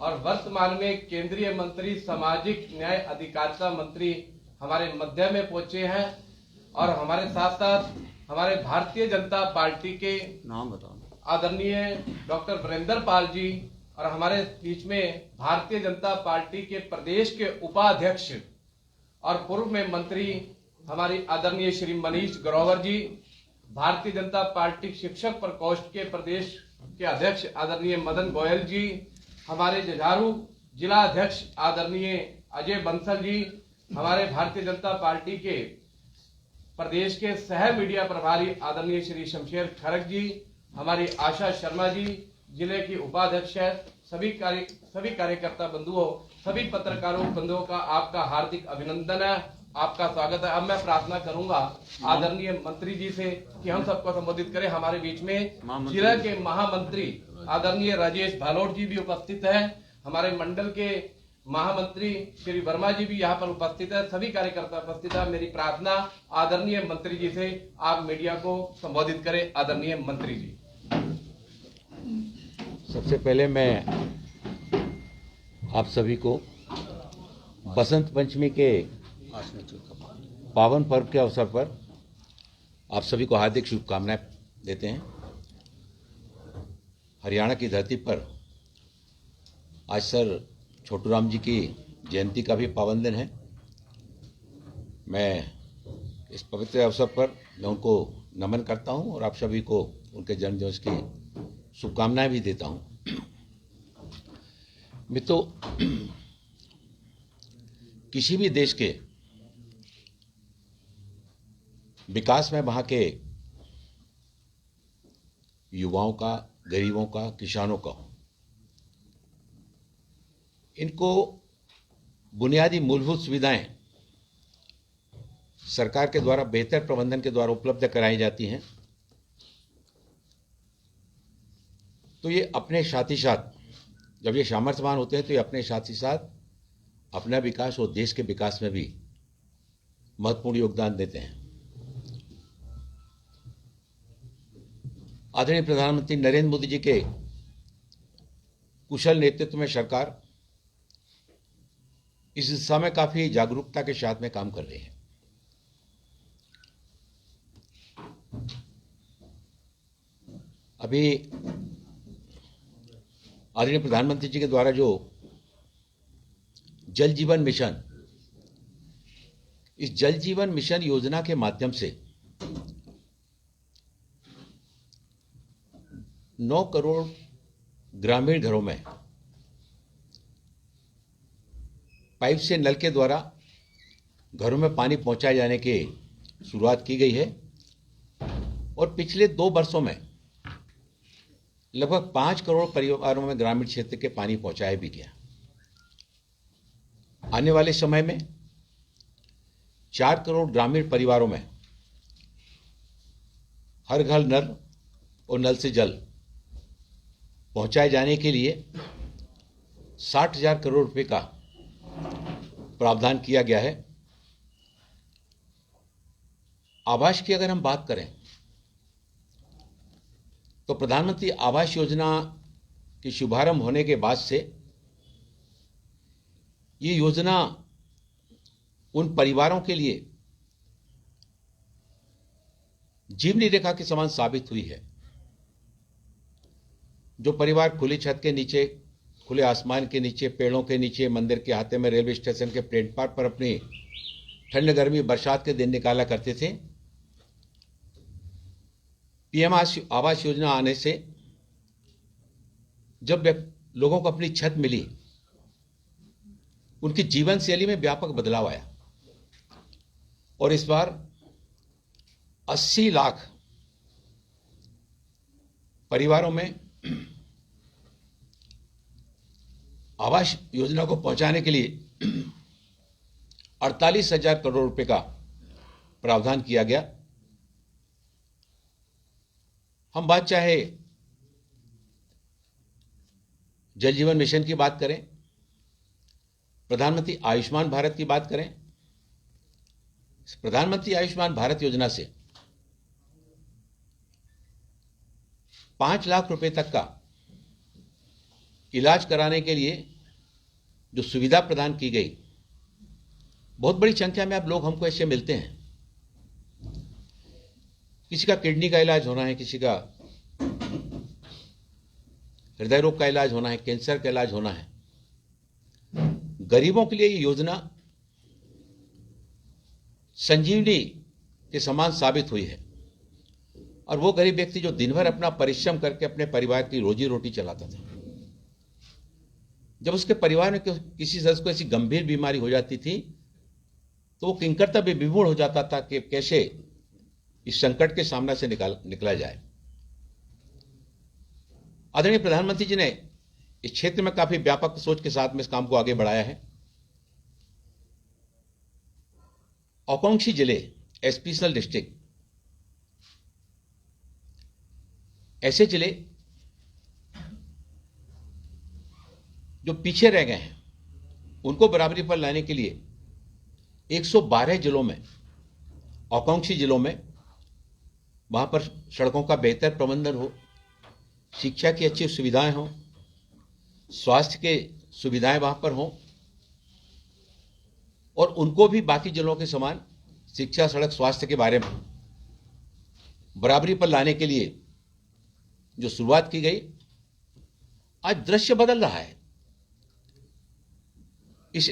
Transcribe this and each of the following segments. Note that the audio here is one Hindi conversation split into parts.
और वर्तमान में केंद्रीय मंत्री सामाजिक न्याय अधिकारिता मंत्री हमारे मध्य में पहुंचे हैं और हमारे साथ साथ हमारे भारतीय जनता पार्टी के नाम बताओ। आदरणीय डॉक्टर वीरेंद्र पाल जी और हमारे बीच में भारतीय जनता पार्टी के प्रदेश के उपाध्यक्ष और पूर्व में मंत्री हमारी आदरणीय श्री मनीष ग्रोवर जी, भारतीय जनता पार्टी शिक्षक प्रकोष्ठ के प्रदेश के अध्यक्ष आदरणीय मदन गोयल जी, हमारे झुंझुनू जिला अध्यक्ष आदरणीय अजय बंसल जी, हमारे भारतीय जनता पार्टी के प्रदेश के सह मीडिया प्रभारी आदरणीय श्री शमशेर खरग जी, हमारी आशा शर्मा जी जिले की उपाध्यक्ष है, सभी कार्यकर्ता बंधुओं, सभी पत्रकारों बंधुओं का आपका हार्दिक अभिनंदन है, आपका स्वागत है। अब मैं प्रार्थना करूंगा आदरणीय मंत्री जी से कि हम सबको संबोधित करें। हमारे बीच में जिला के महामंत्री आदरणीय राजेश भालोट जी भी उपस्थित हैं, हमारे मंडल के महामंत्री श्री वर्मा जी भी यहाँ पर उपस्थित है, सभी कार्यकर्ता उपस्थित है। मेरी प्रार्थना आदरणीय मंत्री जी से आप मीडिया को संबोधित करें। आदरणीय मंत्री जी, सबसे पहले मैं आप सभी को बसंत पंचमी के पावन पर्व के अवसर पर आप सभी को हार्दिक शुभकामनाएं देते हैं। हरियाणा की धरती पर आज सर छोटू राम जी की जयंती का भी पावन दिन है। मैं इस पवित्र अवसर पर मैं उनको नमन करता हूं और आप सभी को उनके जन्मदिवस की शुभकामनाएं भी देता हूं। मित्रों, किसी भी देश के विकास में वहां के युवाओं का, गरीबों का, किसानों का, इनको बुनियादी मूलभूत सुविधाएं सरकार के द्वारा बेहतर प्रबंधन के द्वारा उपलब्ध कराई जाती हैं, तो ये अपने साथ ही साथ जब ये सामर्थ्यवान होते हैं तो ये अपने साथ ही साथ अपना विकास और देश के विकास में भी महत्वपूर्ण योगदान देते हैं। आदरणीय प्रधानमंत्री नरेंद्र मोदी जी के कुशल नेतृत्व में सरकार इस दिशा में काफी जागरूकता के साथ में काम कर रही है। अभी आदरणीय प्रधानमंत्री जी के द्वारा जो जल जीवन मिशन, इस जल जीवन मिशन योजना के माध्यम से 9 करोड़ ग्रामीण घरों में पाइप से नल के द्वारा घरों में पानी पहुंचाए जाने की शुरुआत की गई है और पिछले 2 वर्षों में लगभग 5 करोड़ परिवारों में ग्रामीण क्षेत्र के पानी पहुंचाया भी गया। आने वाले समय में 4 करोड़ ग्रामीण परिवारों में हर घर नल और नल से जल पहुंचाए जाने के लिए 60,000 करोड़ रुपए का प्रावधान किया गया है। आवास की अगर हम बात करें तो प्रधानमंत्री आवास योजना की शुभारंभ होने के बाद से ये योजना उन परिवारों के लिए जीवनी रेखा के समान साबित हुई है, जो परिवार खुली छत के नीचे, खुले आसमान के नीचे, पेड़ों के नीचे, मंदिर के हाथे में, रेलवे स्टेशन के प्लेटफार्म पर अपनी ठंड, गर्मी, बरसात के दिन निकाला करते थे। पीएम आवास योजना आने से जब लोगों को अपनी छत मिली, उनकी जीवन शैली में व्यापक बदलाव आया और इस बार 80 लाख परिवारों में आवास योजना को पहुंचाने के लिए 48,000 करोड़ रुपए का प्रावधान किया गया। हम बात चाहे जल जीवन मिशन की बात करें, प्रधानमंत्री आयुष्मान भारत की बात करें, प्रधानमंत्री आयुष्मान भारत योजना से 5 लाख रुपए तक का इलाज कराने के लिए जो सुविधा प्रदान की गई, बहुत बड़ी संख्या में अब लोग हमको ऐसे मिलते हैं। किसी का किडनी का इलाज होना है, किसी का हृदय रोग का इलाज होना है, कैंसर का इलाज होना है। गरीबों के लिए ये योजना संजीवनी के समान साबित हुई है। और वो गरीब व्यक्ति जो दिन भर अपना परिश्रम करके अपने परिवार की रोजी रोटी चलाता था, जब उसके परिवार में किसी सदस्य को ऐसी गंभीर बीमारी हो जाती थी तो वो किंकरता भी विमूढ़ हो जाता था कि कैसे इस संकट के सामने से निकला जाए। आदरणीय प्रधानमंत्री जी ने इस क्षेत्र में काफी व्यापक सोच के साथ में इस काम को आगे बढ़ाया है। आकांक्षी जिले, एस्पिरेशनल डिस्ट्रिक्ट, ऐसे जिले जो पीछे रह गए हैं उनको बराबरी पर लाने के लिए 112 जिलों में, आकांक्षी जिलों में, वहां पर सड़कों का बेहतर प्रबंधन हो, शिक्षा की अच्छी सुविधाएं हो, स्वास्थ्य के सुविधाएं वहां पर हों और उनको भी बाकी जिलों के समान शिक्षा, सड़क, स्वास्थ्य के बारे में बराबरी पर लाने के लिए जो शुरुआत की गई, आज दृश्य बदल रहा है। इस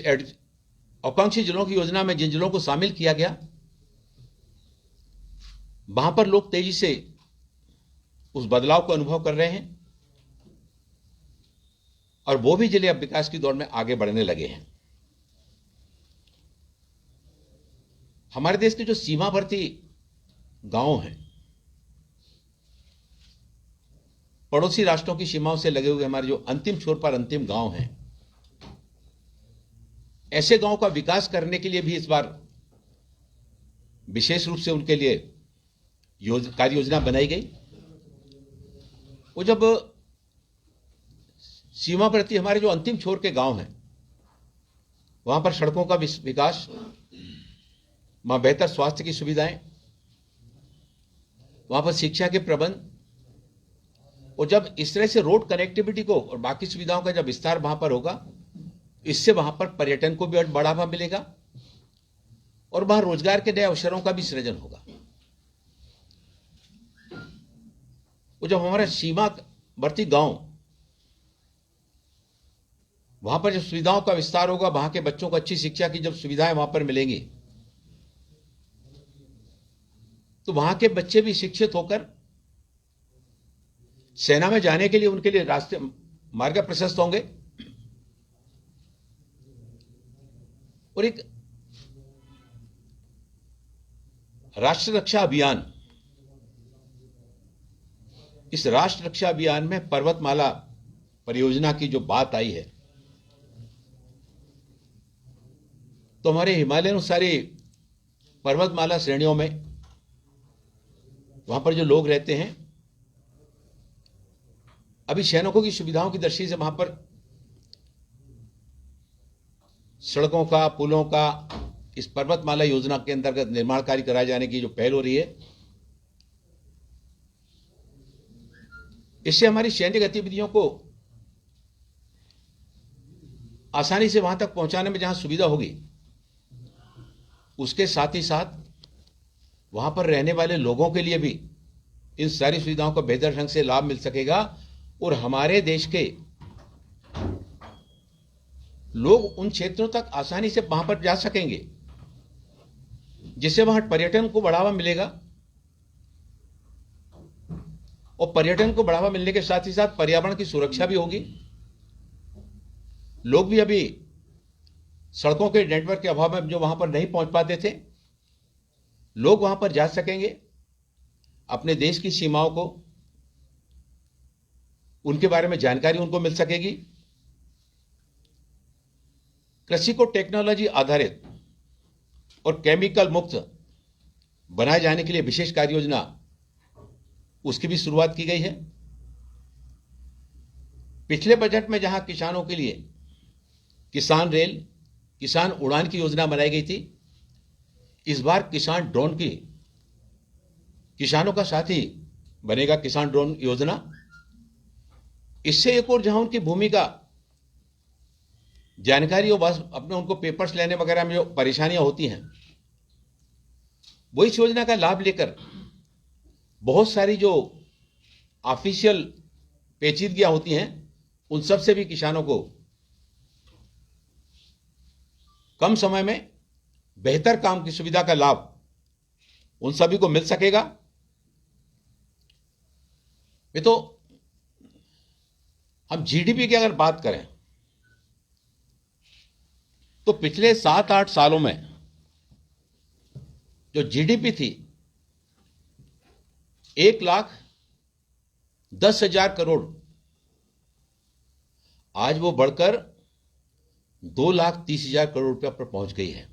आकांक्षी जिलों की योजना में जिन जिलों को शामिल किया गया, वहां पर लोग तेजी से उस बदलाव को अनुभव कर रहे हैं और वो भी जिले अब विकास की दौड़ में आगे बढ़ने लगे हैं। हमारे देश के जो सीमावर्ती गांव हैं, पड़ोसी राष्ट्रों की सीमाओं से लगे हुए हमारे जो अंतिम छोर पर अंतिम गांव हैं, ऐसे गांव का विकास करने के लिए भी इस बार विशेष रूप से उनके लिए कार्य योजना बनाई गई। वो जब सीमावर्ती हमारे जो अंतिम छोर के गांव हैं, वहां पर सड़कों का विकास, वहां बेहतर स्वास्थ्य की सुविधाएं, वहां पर शिक्षा के प्रबंध, और जब इस तरह से रोड कनेक्टिविटी को और बाकी सुविधाओं का जब विस्तार वहां पर होगा, इससे वहां पर पर्यटन को भी बढ़ावा मिलेगा और वहां रोजगार के नए अवसरों का भी सृजन होगा। वो जब हमारे सीमावर्ती गांव, वहां पर जब सुविधाओं का विस्तार होगा, वहां के बच्चों को अच्छी शिक्षा की जब सुविधाएं वहां पर मिलेंगी, तो वहां के बच्चे भी शिक्षित होकर सेना में जाने के लिए उनके लिए रास्ते, मार्ग प्रशस्त होंगे और एक राष्ट्र रक्षा अभियान, इस राष्ट्र रक्षा अभियान में पर्वतमाला परियोजना की जो बात आई है, तो हमारे हिमालयन सारी पर्वतमाला श्रेणियों में वहां पर जो लोग रहते हैं, अभी सैनिकों की सुविधाओं की दृष्टि से वहां पर सड़कों का, पुलों का इस पर्वतमाला योजना के अंतर्गत निर्माण कार्य कराए जाने की जो पहल हो रही है, इससे हमारी सैन्य गतिविधियों को आसानी से वहां तक पहुंचाने में जहां सुविधा होगी, उसके साथ ही साथ वहां पर रहने वाले लोगों के लिए भी इन सारी सुविधाओं का बेहतर ढंग से लाभ मिल सकेगा और हमारे देश के लोग उन क्षेत्रों तक आसानी से वहां पर जा सकेंगे, जिससे वहां पर्यटन को बढ़ावा मिलेगा और पर्यटन को बढ़ावा मिलने के साथ ही साथ पर्यावरण की सुरक्षा भी होगी। लोग भी अभी सड़कों के नेटवर्क के अभाव में जो वहां पर नहीं पहुंच पाते थे, लोग वहां पर जा सकेंगे, अपने देश की सीमाओं को, उनके बारे में जानकारी उनको मिल सकेगी। कृषि को टेक्नोलॉजी आधारित और केमिकल मुक्त बनाए जाने के लिए विशेष कार्य योजना, उसकी भी शुरुआत की गई है। पिछले बजट में जहां किसानों के लिए किसान रेल, किसान उड़ान की योजना बनाई गई थी, इस बार किसान ड्रोन की, किसानों का साथी बनेगा किसान ड्रोन योजना, इससे एक और जहां उनकी भूमिका जानकारी हो, बस अपने उनको पेपर्स लेने वगैरह में जो परेशानियां होती हैं, वो इस योजना का लाभ लेकर बहुत सारी जो ऑफिशियल पेचीदगियां होती हैं उन सब से भी किसानों को कम समय में बेहतर काम की सुविधा का लाभ उन सभी को मिल सकेगा। ये तो हम जीडीपी की अगर बात करें तो पिछले 7-8 सालों में जो जीडीपी थी 1,10,000 करोड़, आज वो बढ़कर 2,30,000 करोड़ रुपया पर पहुंच गई है।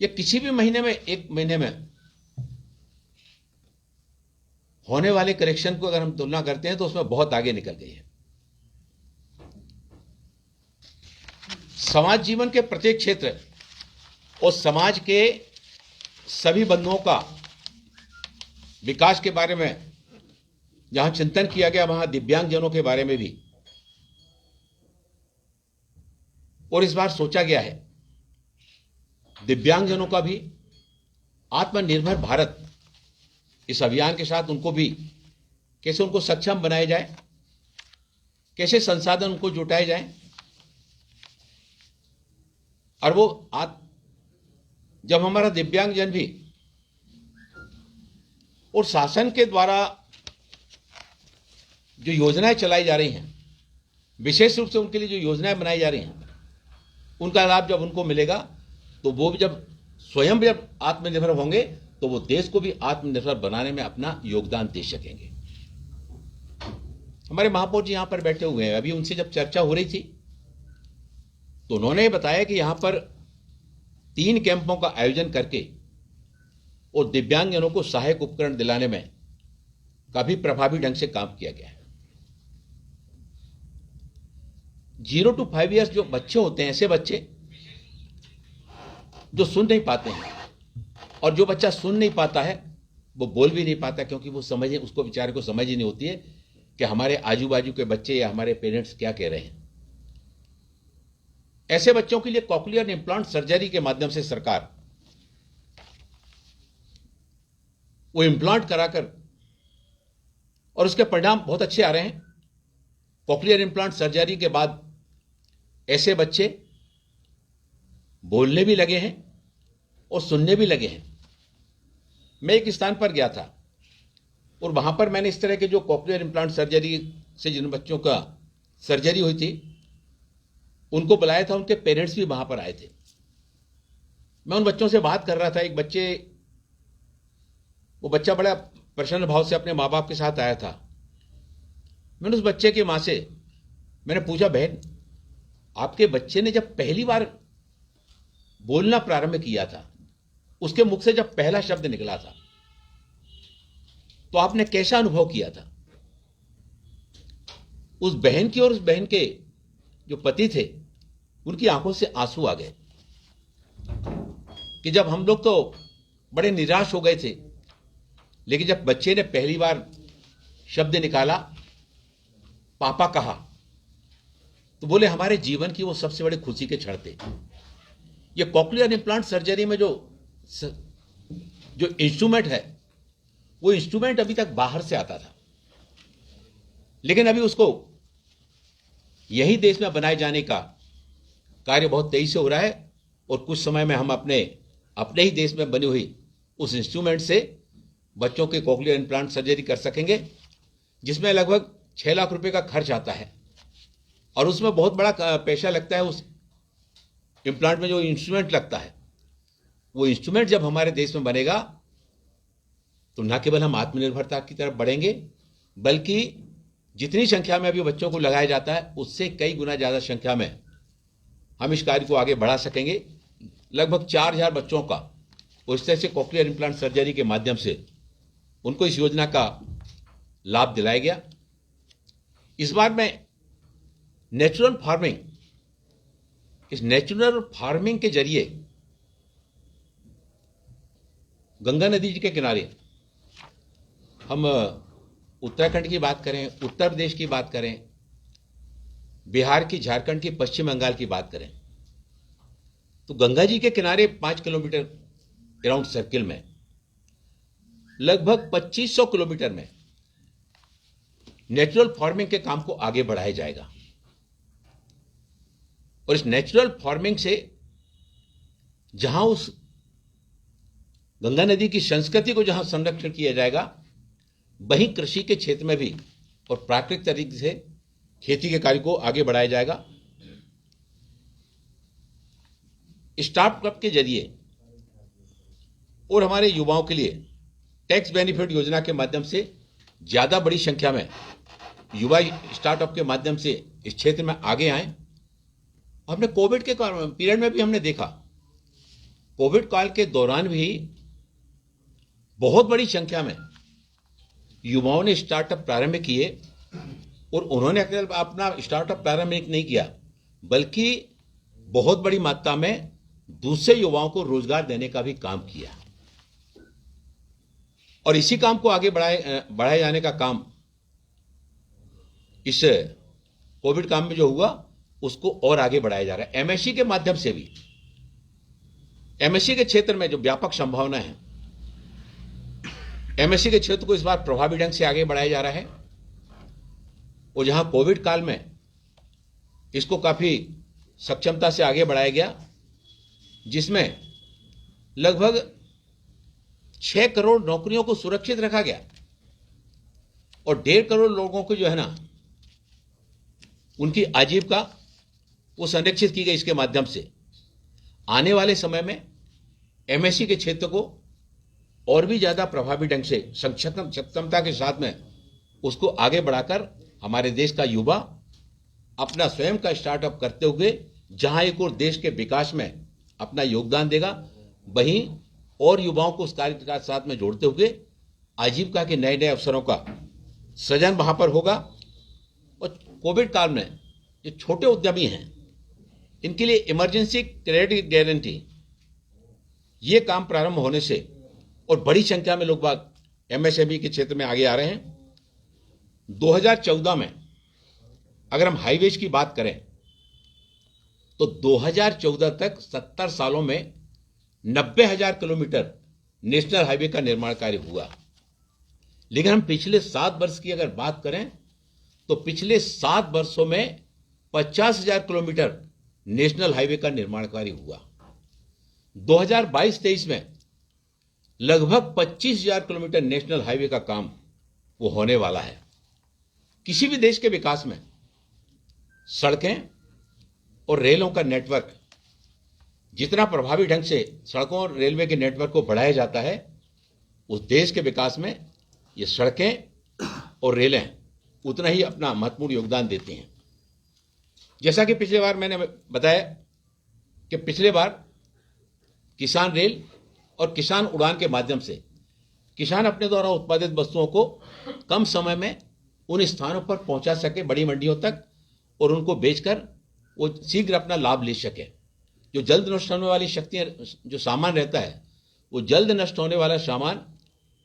ये किसी भी महीने में, एक महीने में होने वाले करेक्शन को अगर हम तुलना करते हैं तो उसमें बहुत आगे निकल गई है। समाज जीवन के प्रत्येक क्षेत्र और समाज के सभी बंधुओं का विकास के बारे में जहां चिंतन किया गया, वहां दिव्यांगजनों के बारे में भी और इस बार सोचा गया है दिव्यांगजनों का भी आत्मनिर्भर भारत इस अभियान के साथ उनको भी कैसे उनको सक्षम बनाया जाए, कैसे संसाधन उनको जुटाए जाए और वो जब हमारा दिव्यांगजन भी और शासन के द्वारा जो योजनाएं चलाई जा रही हैं, विशेष रूप से उनके लिए जो योजनाएं बनाई जा रही हैं, उनका लाभ जब उनको मिलेगा तो वो भी जब स्वयं जब आत्मनिर्भर होंगे तो वो देश को भी आत्मनिर्भर बनाने में अपना योगदान दे सकेंगे। हमारे महापौर जी यहां पर बैठे हुए हैं, अभी उनसे जब चर्चा हो रही थी तो उन्होंने बताया कि यहां पर 3 कैंपों का आयोजन करके और दिव्यांगजनों को सहायक उपकरण दिलाने में काफी प्रभावी ढंग से काम किया गया है। 0 to 5 ईयर्स जो बच्चे होते हैं, ऐसे बच्चे जो सुन नहीं पाते हैं, और जो बच्चा सुन नहीं पाता है वो बोल भी नहीं पाता, क्योंकि वो उसको बेचारे को समझ ही नहीं होती है कि हमारे आजू बाजू के बच्चे या हमारे पेरेंट्स क्या कह रहे हैं। ऐसे बच्चों के लिए कॉक्लियर इम्प्लांट सर्जरी के माध्यम से सरकार वो इम्प्लांट कराकर, और उसके परिणाम बहुत अच्छे आ रहे हैं। कॉक्लियर इम्प्लांट सर्जरी के बाद ऐसे बच्चे बोलने भी लगे हैं और सुनने भी लगे हैं। मैं एक स्थान पर गया था और वहां पर मैंने इस तरह के जो कॉक्लियर इम्प्लांट सर्जरी से जिन बच्चों का सर्जरी हुई थी उनको बुलाया था, उनके पेरेंट्स भी वहां पर आए थे। मैं उन बच्चों से बात कर रहा था। वो बच्चा बड़ा प्रसन्न भाव से अपने माँ बाप के साथ आया था। मैंने उस बच्चे की माँ से मैंने पूछा, बहन आपके बच्चे ने जब पहली बार बोलना प्रारंभ किया था, उसके मुख से जब पहला शब्द निकला था तो आपने कैसा अनुभव किया था? उस बहन की और उस बहन के जो पति थे उनकी आंखों से आंसू आ गए कि जब हम लोग तो बड़े निराश हो गए थे, लेकिन जब बच्चे ने पहली बार शब्द निकाला, पापा कहा, तो बोले हमारे जीवन की वो सबसे बड़ी खुशी के क्षण थे। ये कॉक्लियर इम्प्लांट सर्जरी में जो इंस्ट्रूमेंट है, वो इंस्ट्रूमेंट अभी तक बाहर से आता था, लेकिन अभी उसको यही देश में बनाए जाने का कार्य बहुत तेजी से हो रहा है और कुछ समय में हम अपने ही देश में बनी हुई उस इंस्ट्रूमेंट से बच्चों के कॉक्लियर इम्प्लांट सर्जरी कर सकेंगे, जिसमें लगभग 6 लाख रुपए का खर्च आता है और उसमें बहुत बड़ा पैसा लगता है। उस इम्प्लांट में जो इंस्ट्रूमेंट लगता है, वो इंस्ट्रूमेंट जब हमारे देश में बनेगा तो न केवल हम आत्मनिर्भरता की तरफ बढ़ेंगे, बल्कि जितनी संख्या में अभी बच्चों को लगाया जाता है उससे कई गुना ज्यादा संख्या में हम इस कार्य को आगे बढ़ा सकेंगे। लगभग 4,000 बच्चों का उस तरह से कॉक्लियर इम्प्लांट सर्जरी के माध्यम से उनको इस योजना का लाभ दिलाया गया। इस बार मैं नेचुरल फार्मिंग के जरिए गंगा नदी जी के किनारे हम उत्तराखंड की बात करें, उत्तर प्रदेश की बात करें, बिहार की, झारखंड की, पश्चिम बंगाल की बात करें, तो गंगा जी के किनारे 5 किलोमीटर अराउंड सर्किल में लगभग 2500 किलोमीटर में नेचुरल फार्मिंग के काम को आगे बढ़ाया जाएगा। और इस नेचुरल फार्मिंग से जहां उस गंगा नदी की संस्कृति को जहां संरक्षण किया जाएगा, वहीं कृषि के क्षेत्र में भी और प्राकृतिक तरीके से खेती के कार्य को आगे बढ़ाया जाएगा। स्टार्टअप के जरिए और हमारे युवाओं के लिए टैक्स बेनिफिट योजना के माध्यम से ज्यादा बड़ी संख्या में युवा स्टार्टअप के माध्यम से इस क्षेत्र में आगे आए। हमने कोविड के पीरियड में भी हमने देखा, कोविड काल के दौरान भी बहुत बड़ी संख्या में युवाओं ने स्टार्टअप प्रारंभ किए और उन्होंने अपना स्टार्टअप प्रारंभ नहीं किया, बल्कि बहुत बड़ी मात्रा में दूसरे युवाओं को रोजगार देने का भी काम किया। और इसी काम को आगे बढ़ाए जाने का काम इस कोविड काम में जो हुआ उसको और आगे बढ़ाया जा रहा है। एमएससी के माध्यम से भी, एमएससी के क्षेत्र में जो व्यापक संभावना है, एमएससी के क्षेत्र को इस बार प्रभावी ढंग से आगे बढ़ाया जा रहा है। और जहां कोविड काल में इसको काफी सक्षमता से आगे बढ़ाया गया, जिसमें लगभग 6 करोड़ नौकरियों को सुरक्षित रखा गया और 1.5 करोड़ लोगों को जो है ना उनकी आजीविका वो संरक्षित की गई। इसके माध्यम से आने वाले समय में एमएससी के क्षेत्र को और भी ज्यादा प्रभावी ढंग से सक्षमता के साथ में उसको आगे बढ़ाकर हमारे देश का युवा अपना स्वयं का स्टार्टअप करते हुए जहां एक और देश के विकास में अपना योगदान देगा, वहीं और युवाओं को उस कार्य के साथ में जोड़ते हुए आजीविका के नए नए अवसरों का सृजन वहां पर होगा। और कोविड काल में जो छोटे उद्यमी हैं, इनके लिए इमरजेंसी क्रेडिट गारंटी, ये काम प्रारंभ होने से और बड़ी संख्या में लोग बाग एमएसएमई के क्षेत्र में आगे आ रहे हैं। 2014 में अगर हम हाईवेज की बात करें तो 2014 तक 70 सालों में 90,000 किलोमीटर नेशनल हाईवे का निर्माण कार्य हुआ। लेकिन हम पिछले 7 वर्ष की अगर बात करें तो पिछले 7 वर्षों में 50,000 किलोमीटर नेशनल हाईवे का निर्माण कार्य हुआ। 2022-23 में लगभग 25,000 किलोमीटर नेशनल हाईवे का काम वो होने वाला है। किसी भी देश के विकास में सड़कें और रेलों का नेटवर्क जितना प्रभावी ढंग से सड़कों और रेलवे के नेटवर्क को बढ़ाया जाता है, उस देश के विकास में ये सड़कें और रेलें उतना ही अपना महत्वपूर्ण योगदान देती हैं। जैसा कि पिछले बार मैंने बताया कि पिछले बार किसान रेल और किसान उड़ान के माध्यम से किसान अपने द्वारा उत्पादित वस्तुओं को कम समय में उन स्थानों पर पहुंचा सके, बड़ी मंडियों तक, और उनको बेचकर वो शीघ्र अपना लाभ ले सके। जो जल्द नष्ट होने वाली शक्तियां, जो सामान रहता है, वो जल्द नष्ट होने वाला सामान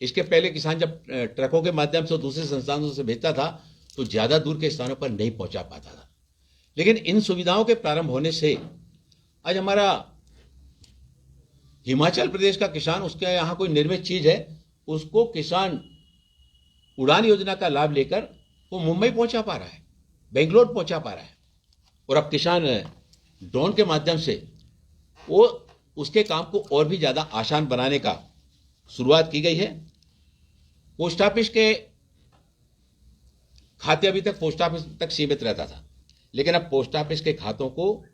इसके पहले किसान जब ट्रकों के माध्यम से दूसरे संस्थानों से भेजता था तो ज्यादा दूर के स्थानों पर नहीं पहुंचा पाता था। लेकिन इन सुविधाओं के प्रारंभ होने से आज हमारा हिमाचल प्रदेश का किसान, उसके यहाँ कोई निर्मित चीज है, उसको किसान उड़ान योजना का लाभ लेकर वो मुंबई पहुंचा पा रहा है, बेंगलोर पहुंचा पा रहा है। और अब किसान ड्रोन के माध्यम से वो उसके काम को और भी ज्यादा आसान बनाने का शुरुआत की गई है। पोस्ट ऑफिस के खाते अभी तक पोस्ट ऑफिस तक सीमित रहता था, लेकिन अब पोस्ट ऑफिस के खातों को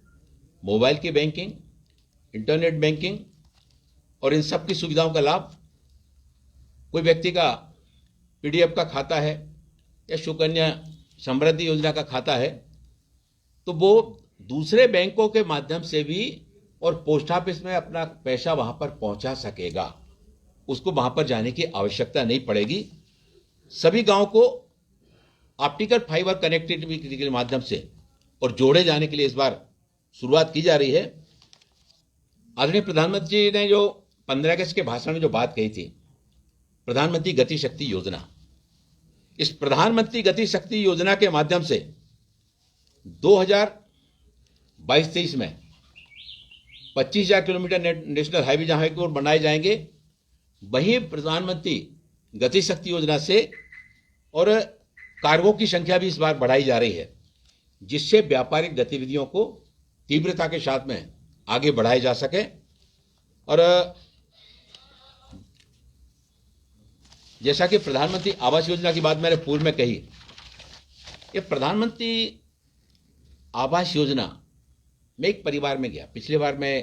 मोबाइल की बैंकिंग, इंटरनेट बैंकिंग और इन सब की सुविधाओं का लाभ, कोई व्यक्ति का पीडीएफ का खाता है या सुकन्या समृद्धि योजना का खाता है, तो वो दूसरे बैंकों के माध्यम से भी और पोस्ट ऑफिस में अपना पैसा वहां पर पहुंचा सकेगा। उसको वहां पर जाने की आवश्यकता नहीं पड़ेगी। सभी गांव को ऑप्टिकल फाइबर कनेक्टिविटी के माध्यम से और जोड़े जाने के लिए इस बार शुरुआत की जा रही है। आदरणीय प्रधानमंत्री जी ने जो 15 अगस्त के भाषण में जो बात कही थी, प्रधानमंत्री गति शक्ति योजना, इस प्रधानमंत्री गति शक्ति योजना के माध्यम से 2022-23 में 25,000 किलोमीटर नेशनल हाईवे जहां की ओर बनाए जाएंगे, वहीं प्रधानमंत्री गति शक्ति योजना से और कार्गो की संख्या भी इस बार बढ़ाई जा रही है, जिससे व्यापारिक गतिविधियों को तीव्रता के साथ में आगे बढ़ाया जा सके। और जैसा कि प्रधानमंत्री आवास योजना की बात मैंने पूर्व में कही, ये प्रधानमंत्री आवास योजना में एक परिवार में गया। पिछले बार मैं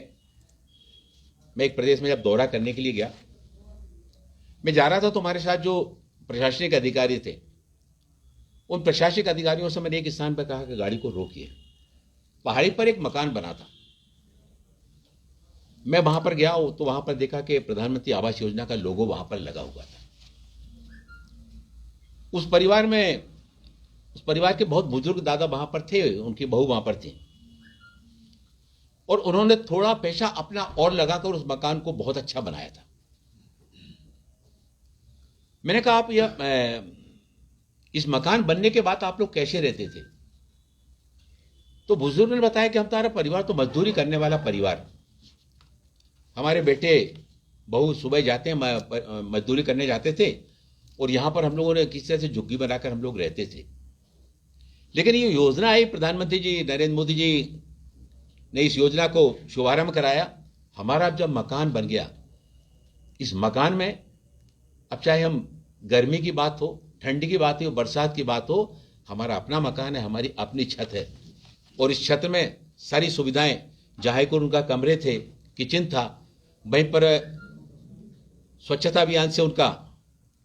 एक प्रदेश में जब दौरा करने के लिए गया, मैं जा रहा था तो हमारे साथ जो प्रशासनिक अधिकारी थे, उन प्रशासनिक अधिकारियों से मैंने एक स्थान पर कहा कि गाड़ी को रोकिए। पहाड़ी पर एक मकान बना था। मैं वहां पर गया तो वहां पर देखा कि प्रधानमंत्री आवास योजना का लोगो वहां पर लगा हुआ था। उस परिवार के बहुत बुजुर्ग दादा वहां पर थे, उनकी बहू वहां पर थी, और उन्होंने थोड़ा पैसा अपना और लगाकर उस मकान को बहुत अच्छा बनाया था। मैंने कहा, आप इस मकान बनने के बाद आप लोग कैसे रहते थे? तो बुजुर्ग ने बताया कि हमारा परिवार तो मजदूरी करने वाला परिवार, हमारे बेटे बहू सुबह जाते हैं, मजदूरी करने जाते थे, और यहां पर हम लोगों ने किसी तरह से झुग्गी बनाकर हम लोग रहते थे। लेकिन ये योजना आई, प्रधानमंत्री जी नरेंद्र मोदी जी ने इस योजना को शुभारंभ कराया। हमारा जब मकान बन गया, इस मकान में अब चाहे हम गर्मी की बात हो, ठंडी की बात हो, बरसात की बात हो, हमारा अपना मकान है, हमारी अपनी छत है, और इस छत में सारी सुविधाएं, जहां को उनका कमरे थे, किचन था, वहीं पर स्वच्छता अभियान से उनका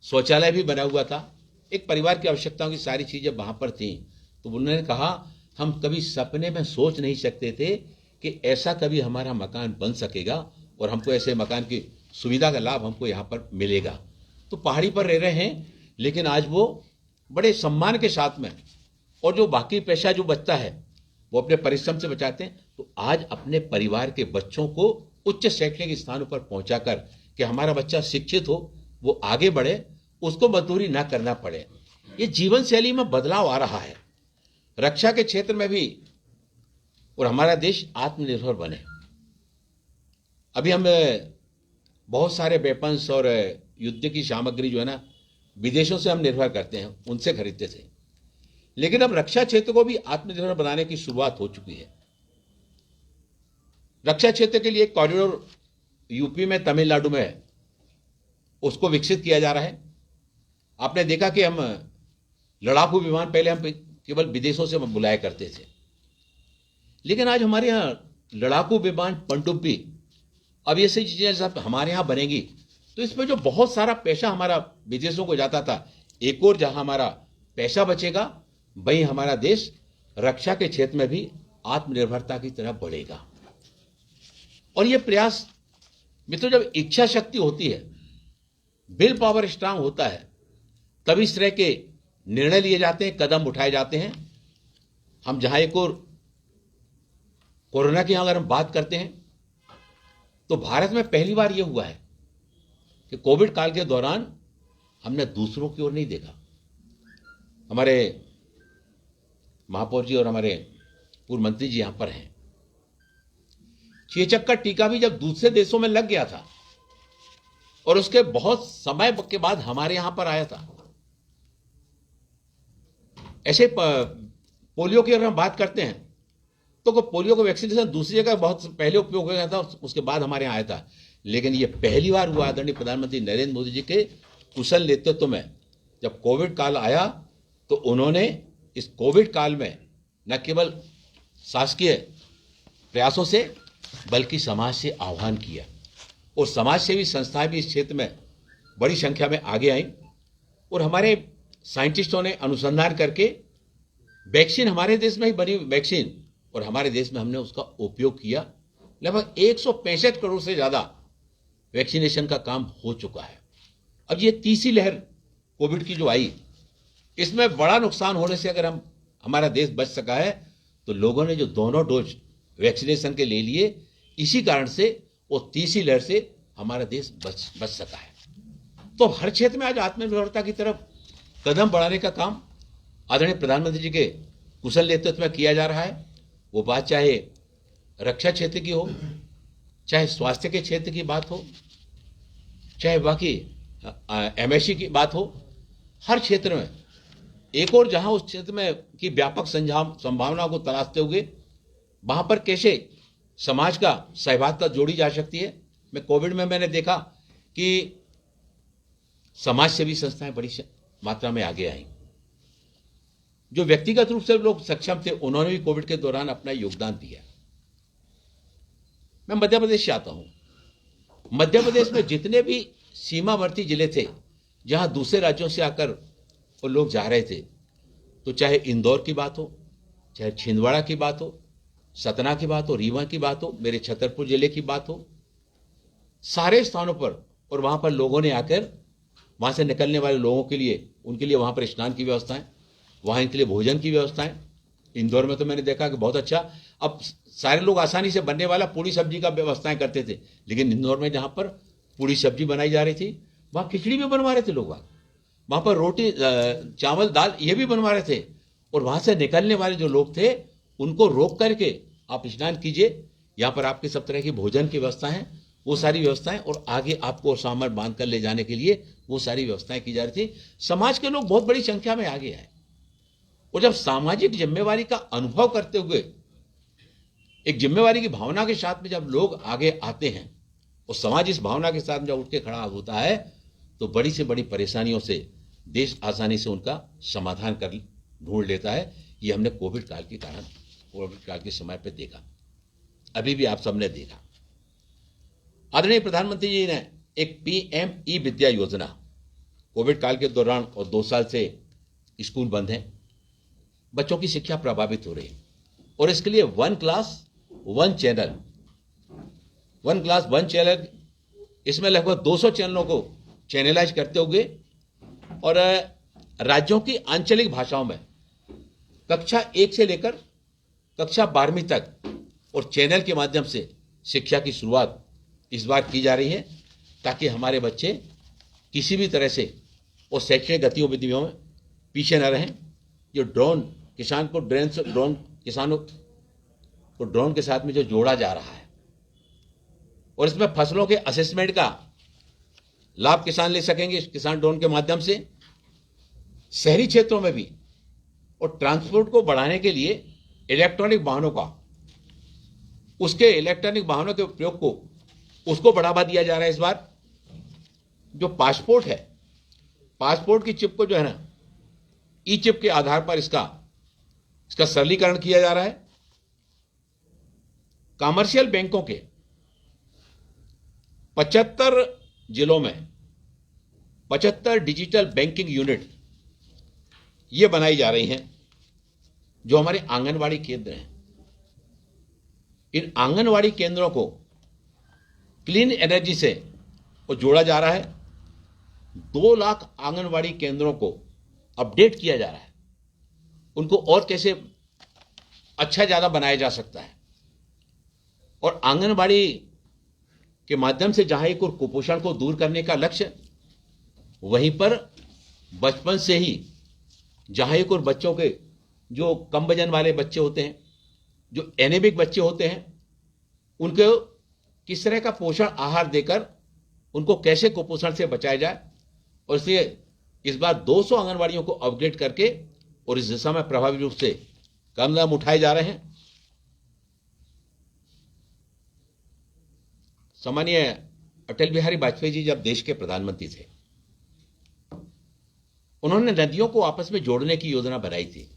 शौचालय भी बना हुआ था। एक परिवार की आवश्यकताओं की सारी चीजें वहां पर थी। तो उन्होंने कहा, हम कभी सपने में सोच नहीं सकते थे कि ऐसा कभी हमारा मकान बन सकेगा और हमको ऐसे मकान की सुविधा का लाभ हमको यहाँ पर मिलेगा। तो पहाड़ी पर रह रहे हैं, लेकिन आज वो बड़े सम्मान के साथ में, और जो बाकी पैसा जो बचता है वो अपने परिश्रम से बचाते हैं। तो आज अपने परिवार के बच्चों को उच्च शैक्षणिक स्थानों पर पहुंचाकर कि हमारा बच्चा शिक्षित हो, वो आगे बढ़े, उसको मजदूरी ना करना पड़े। ये जीवन शैली में बदलाव आ रहा है, रक्षा के क्षेत्र में भी, और हमारा देश आत्मनिर्भर बने। अभी हम बहुत सारे वेपन्स और युद्ध की सामग्री जो है ना, विदेशों से हम निर्भर करते हैं, उनसे खरीदते थे। लेकिन अब रक्षा क्षेत्र को भी आत्मनिर्भर बनाने की शुरुआत हो चुकी है। रक्षा क्षेत्र के लिए एक कॉरिडोर यूपी में, तमिलनाडु में है, उसको विकसित किया जा रहा है। आपने देखा कि हम लड़ाकू विमान पहले हम केवल विदेशों से बुलाया करते थे, लेकिन आज हमारे यहां लड़ाकू विमान, पनडुब्बी, अब ये सही चीजें सब हमारे यहां बनेगी। तो इसमें जो बहुत सारा पैसा हमारा विदेशों को जाता था, एक और जहां हमारा पैसा बचेगा, वहीं हमारा देश रक्षा के क्षेत्र में भी आत्मनिर्भरता की तरफ बढ़ेगा। और ये प्रयास मित्रों, जब इच्छा शक्ति होती है, विल पावर स्ट्रांग होता है, तब इस तरह के निर्णय लिए जाते हैं, कदम उठाए जाते हैं। हम जहां एक और कोरोना की अगर हम बात करते हैं, तो भारत में पहली बार यह हुआ है कि कोविड काल के दौरान हमने दूसरों की ओर नहीं देखा। हमारे महापौर जी और हमारे पूर्व मंत्री जी यहां पर हैं। चेचक का टीका भी जब दूसरे देशों में लग गया था और उसके बहुत समय के बाद हमारे यहां पर आया था। ऐसे पोलियो की अगर हम बात करते हैं, तो पोलियो का वैक्सीनेशन दूसरी जगह बहुत पहले उपयोग हो गया था, उसके बाद हमारे यहां आया था। लेकिन यह पहली बार हुआ आदरणीय प्रधानमंत्री नरेंद्र मोदी जी के कुशल नेतृत्व में, जब कोविड काल आया, तो उन्होंने इस कोविड काल में न केवल शासकीय प्रयासों से, बल्कि समाज से आह्वान किया, और समाज सेवी संस्थाएं भी इस क्षेत्र में बड़ी संख्या में आगे आई, और हमारे साइंटिस्टों ने अनुसंधान करके वैक्सीन, हमारे देश में ही बनी वैक्सीन, और हमारे देश में हमने उसका उपयोग किया। लगभग 165 करोड़ से ज्यादा वैक्सीनेशन का काम हो चुका है। अब ये तीसरी लहर कोविड की जो आई, इसमें बड़ा नुकसान होने से अगर हमारा देश बच सका है, तो लोगों ने जो दोनों डोज वैक्सीनेशन के ले लिए, इसी कारण से वो तीसरी लहर से हमारा देश बच सका है। तो हर क्षेत्र में आज आत्मनिर्भरता की तरफ कदम बढ़ाने का काम आदरणीय प्रधानमंत्री जी के कुशल नेतृत्व में किया जा रहा है। वो बात चाहे रक्षा क्षेत्र की हो, चाहे स्वास्थ्य के क्षेत्र की बात हो, चाहे बाकी एमएससी की बात हो, हर क्षेत्र में एक और जहां उस क्षेत्र में की व्यापक संभावनाओं को तलाशते हुए वहां पर कैसे समाज का सहभागिता जोड़ी जा सकती है। मैं कोविड में मैंने देखा कि समाज सेवी संस्थाएं बड़ी मात्रा में आगे आई। जो व्यक्तिगत रूप से लोग सक्षम थे उन्होंने भी कोविड के दौरान अपना योगदान दिया। मैं मध्य प्रदेश से आता हूं। मध्य प्रदेश में जितने भी सीमावर्ती जिले थे जहां दूसरे राज्यों से आकर वो लोग जा रहे थे, तो चाहे इंदौर की बात हो, चाहे छिंदवाड़ा की बात हो, सतना की बात हो, रीवा की बात हो, मेरे छतरपुर जिले की बात हो, सारे स्थानों पर और वहां पर लोगों ने आकर वहां से निकलने वाले लोगों के लिए उनके लिए वहां पर स्नान की व्यवस्थाएं, वहां इनके लिए भोजन की व्यवस्थाएं। इंदौर में तो मैंने देखा कि बहुत अच्छा, अब सारे लोग आसानी से बनने वाला पूरी सब्जी का व्यवस्थाएं करते थे, लेकिन इंदौर में जहां पर पूरी सब्जी बनाई जा रही थी वहां खिचड़ी भी बनवा रहे थे लोग, वहां पर रोटी चावल दाल ये भी बनवा रहे थे। और वहां से निकलने वाले जो लोग थे उनको रोक करके आप स्नान कीजिए, यहाँ पर आपके सब तरह की भोजन की व्यवस्था है, वो सारी व्यवस्थाएं, और आगे आपको सामान बांध कर ले जाने के लिए वो सारी व्यवस्थाएं की जा रही थी। समाज के लोग बहुत बड़ी संख्या में आगे आए और जब सामाजिक जिम्मेवारी का अनुभव करते हुए एक जिम्मेवारी की भावना के साथ में जब लोग आगे आते हैं और समाज इस भावना के साथ जब उठ के खड़ा होता है तो बड़ी से बड़ी परेशानियों से देश आसानी से उनका समाधान कर ढूंढ लेता है। ये हमने कोविड काल के कारण, कोविड काल के समय पे देखा, अभी भी आप सबने देखा। आदरणीय प्रधानमंत्री जी ने एक PM ई विद्या योजना, कोविड काल के दौरान और 2 साल से स्कूल बंद हैं, बच्चों की शिक्षा प्रभावित हो रही है और इसके लिए 1 क्लास 1 चैनल, 1 क्लास 1 चैनल, इसमें लगभग 200 चैनलों को चैनलाइज करते हुए और राज्यों की आंचलिक भाषाओं में कक्षा 1 से लेकर कक्षा 12वीं तक और चैनल के माध्यम से शिक्षा की शुरुआत इस बार की जा रही है, ताकि हमारे बच्चे किसी भी तरह से और शैक्षणिक गतिविधियों में पीछे न रहें। जो ड्रोन किसान को ड्रोन किसानों को ड्रोन के साथ में जो जोड़ा जा रहा है और इसमें फसलों के असेसमेंट का लाभ किसान ले सकेंगे इस किसान ड्रोन के माध्यम से। शहरी क्षेत्रों में भी और ट्रांसपोर्ट को बढ़ाने के लिए इलेक्ट्रॉनिक वाहनों का, उसके इलेक्ट्रॉनिक वाहनों के उपयोग को उसको बढ़ावा दिया जा रहा है। इस बार जो पासपोर्ट है, पासपोर्ट की चिप को जो है ना, ई चिप के आधार पर इसका सरलीकरण किया जा रहा है। कमर्शियल बैंकों के 75 जिलों में 75 डिजिटल बैंकिंग यूनिट ये बनाई जा रही हैं, जो हमारे आंगनवाड़ी केंद्र हैं। इन आंगनवाड़ी केंद्रों को क्लीन एनर्जी से जोड़ा जा रहा है। 2 लाख आंगनवाड़ी केंद्रों को अपडेट किया जा रहा है, उनको और कैसे अच्छा ज्यादा बनाया जा सकता है। और आंगनवाड़ी के माध्यम से जहां एक और कुपोषण को दूर करने का लक्ष्य, वहीं पर बचपन से ही जहां एक और बच्चों के जो कम वजन वाले बच्चे होते हैं, जो एनीमिक बच्चे होते हैं, उनको किस तरह का पोषण आहार देकर उनको कैसे कुपोषण से बचाया जाए। और इसलिए इस बार 200 आंगनवाड़ियों को अपग्रेड करके और इस दिशा में प्रभावी रूप से कदम उठाए जा रहे हैं। सामान्य अटल बिहारी वाजपेयी जी जब देश के प्रधानमंत्री थे, उन्होंने नदियों को आपस में जोड़ने की योजना बनाई थी,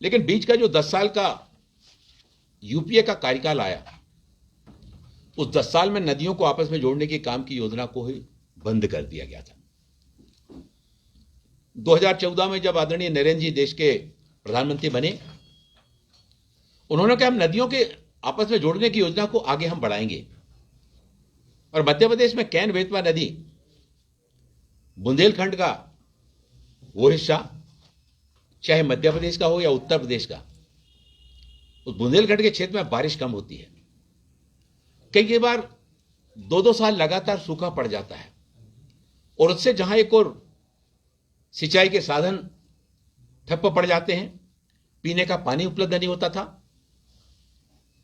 लेकिन बीच का जो 10 साल का यूपीए का कार्यकाल आया, उस 10 साल में नदियों को आपस में जोड़ने के काम की योजना को ही बंद कर दिया गया था। 2014 में जब आदरणीय नरेंद्र जी देश के प्रधानमंत्री बने, उन्होंने कहा हम नदियों के आपस में जोड़ने की योजना को आगे हम बढ़ाएंगे। और मध्य प्रदेश में कैन बेतवा नदी, बुंदेलखंड का वो हिस्सा, चाहे मध्य प्रदेश का हो या उत्तर प्रदेश का, उस बुंदेलखंड के क्षेत्र में बारिश कम होती है। कई बार 2-2 साल लगातार सूखा पड़ जाता है और उससे जहां एक और सिंचाई के साधन ठप्प पड़ जाते हैं, पीने का पानी उपलब्ध नहीं होता था।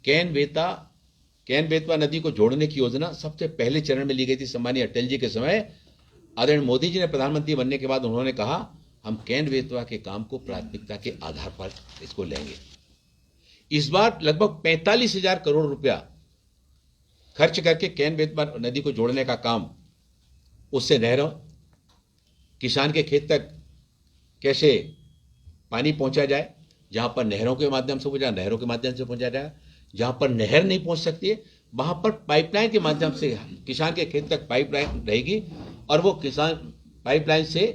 केन बेतवा नदी को जोड़ने की योजना सबसे पहले चरण में ली गई थी सम्मानीय अटल जी के समय। आदरणीय मोदी जी ने प्रधानमंत्री बनने के बाद उन्होंने कहा हम केन बेतवा के काम को प्राथमिकता के आधार पर इसको लेंगे। इस बार लगभग 45,000 करोड़ रुपया खर्च करके केन बेतवा नदी को जोड़ने का काम, उससे नहरों, किसान के खेत तक कैसे पानी पहुंचा जाए, जहां पर नहरों के माध्यम से पहुंचा, नहरों के माध्यम से पहुंचा जाए, जहां पर नहर नहीं पहुंच सकती है वहां पर पाइपलाइन के माध्यम से किसान के खेत तक पाइपलाइन रहेगी और वो किसान पाइपलाइन से